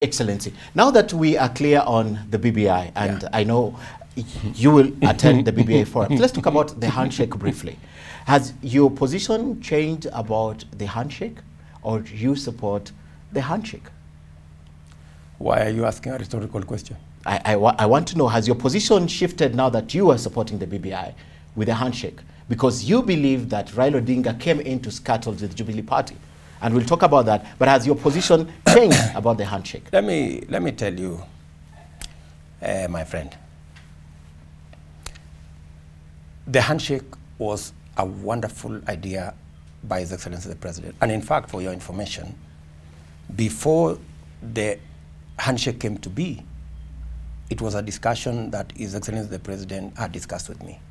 Excellency, now that we are clear on the BBI, and I know you will attend the BBI forum, let's talk about the handshake briefly. Has your position changed about the handshake, or do you support the handshake? Why are you asking a rhetorical question? I want to know, has your position shifted now that you are supporting the BBI with the handshake? Because you believe that Raila Odinga came in to scuttle the Jubilee Party. And we'll talk about that. But has your position changed about the handshake? Let me tell you, my friend. The handshake was a wonderful idea by His Excellency the President. And in fact, for your information, before the handshake came to be, it was a discussion that His Excellency the President had discussed with me,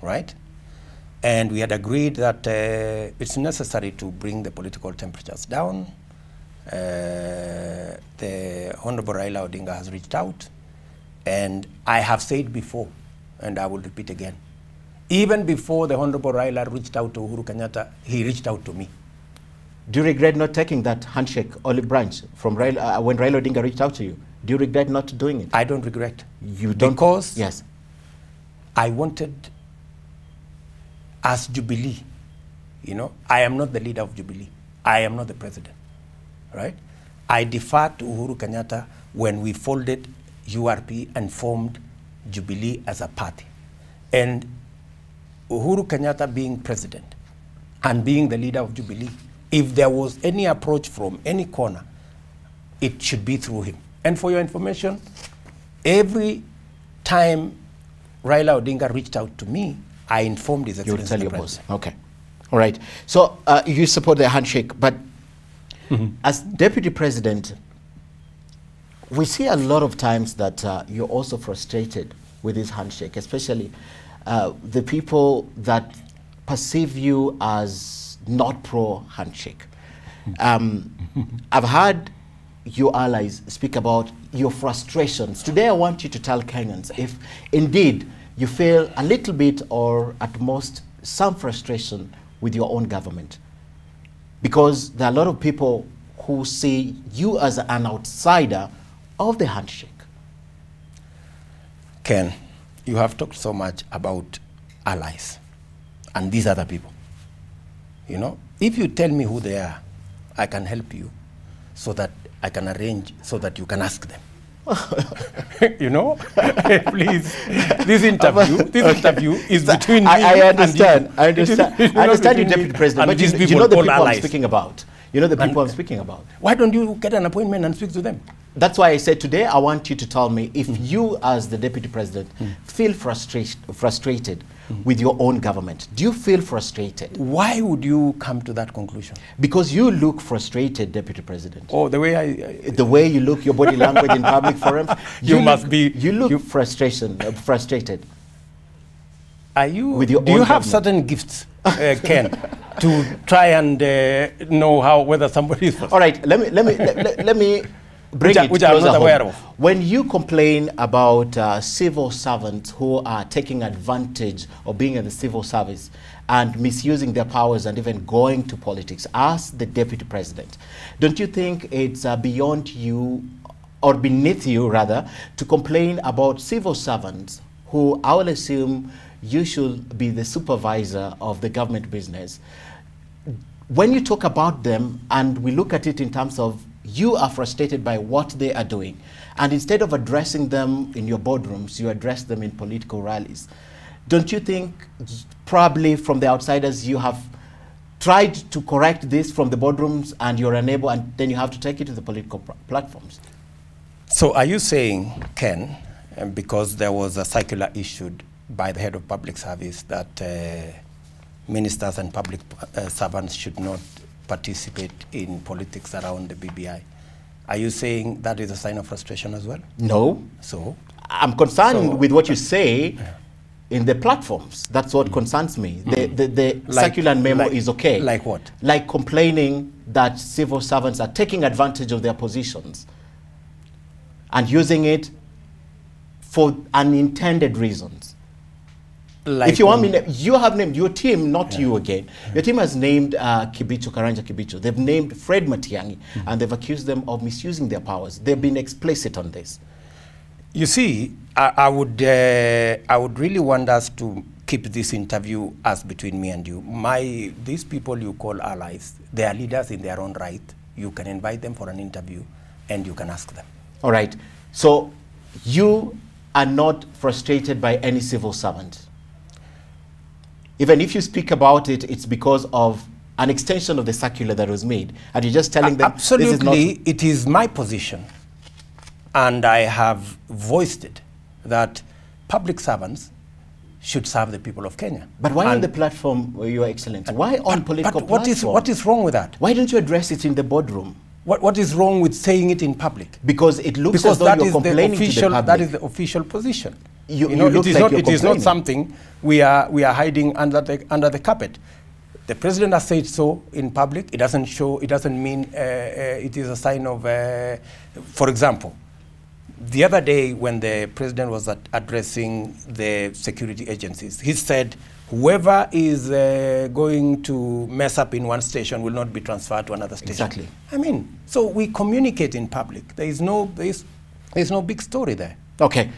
right? And we had agreed that it's necessary to bring the political temperatures down. The Honorable Raila Odinga has reached out. And I have said before, and I will repeat again, even before the Honorable Raila reached out to Uhuru Kenyatta, he reached out to me. Do you regret not taking that handshake olive branch from Raila, when Raila Odinga reached out to you? Do you regret not doing it? I don't regret. You don't? Because yes, I wanted, as Jubilee, you know, I am not the leader of Jubilee. I am not the president, right? I deferred to Uhuru Kenyatta when we folded URP and formed Jubilee as a party. And Uhuru Kenyatta being president and being the leader of Jubilee, if there was any approach from any corner, it should be through him. And for your information, every time Raila Odinga reached out to me, I informed His Excellency the President. Okay. All right. So you support the handshake, but as Deputy President, we see a lot of times that you're also frustrated with this handshake, especially the people that perceive you as not pro-handshake. I've heard your allies speak about your frustrations. Today I want you to tell Kenyans if indeed you feel a little bit or at most some frustration with your own government. Because there are a lot of people who see you as an outsider of the handshake. Ken, you have talked so much about allies and these other people. You know, if you tell me who they are, I can help you so that I can arrange so that you can ask them. You know, please. This interview is between me. I understand. I understand you, Deputy President. But you know the people I'm speaking about. You know the people I'm speaking about. Why don't you get an appointment and speak to them? That's why I said today I want you to tell me if you, as the Deputy President, feel frustrated with your own government. Do you feel frustrated? Why would you come to that conclusion? Because you look frustrated, Deputy President. Oh, the way the way you look, your body language in public forums. You look frustrated. Are you? With your do you have certain gifts, Ken, to try and know whether somebody is? All right, let me bring it which I'm not aware of. When you complain about civil servants who are taking advantage of being in the civil service and misusing their powers and even going to politics, as the Deputy President, don't you think it's beyond you, or beneath you rather, to complain about civil servants who, I will assume, you should be the supervisor of the government business? When you talk about them and we look at it in terms of you are frustrated by what they are doing, and instead of addressing them in your boardrooms, you address them in political rallies. Don't you think probably from the outsiders you have tried to correct this from the boardrooms and you're unable, and then you have to take it to the political platforms? So are you saying, Ken, because there was a circular issued by the head of public service that ministers and public servants should not participate in politics around the BBI, are you saying that is a sign of frustration as well? No. So? I'm concerned with what you say in the platforms. That's what concerns me. The circular memo is okay. Like what? Like complaining that civil servants are taking advantage of their positions and using it for unintended reasons. like... If you want me, you have named your team, not you again. Your team has named Kibicho, Karanja Kibicho. They've named Fred Matiang'i, and they've accused them of misusing their powers. They've been explicit on this. You see, I would really want us to keep this interview as between me and you. These people you call allies, they are leaders in their own right. You can invite them for an interview, and you can ask them. All right. So you are not frustrated by any civil servant. Even if you speak about it, it's because of an extension of the circular that was made, and you're just telling them... Absolutely, this is not... it is my position, and I have voiced it, that public servants should serve the people of Kenya. But why on the platform, Your Excellency? Why on political platform? What is wrong with that? Why don't you address it in the boardroom? What is wrong with saying it in public? Because it looks as though you're complaining to the public. That is the official position. You know, it is not something we are hiding under the carpet. The president has said so in public. It doesn't show. It doesn't mean it is a sign of. For example, the other day when the president was addressing the security agencies, he said, whoever is going to mess up in one station will not be transferred to another station. Exactly. I mean, so we communicate in public. There is no big story there. Okay.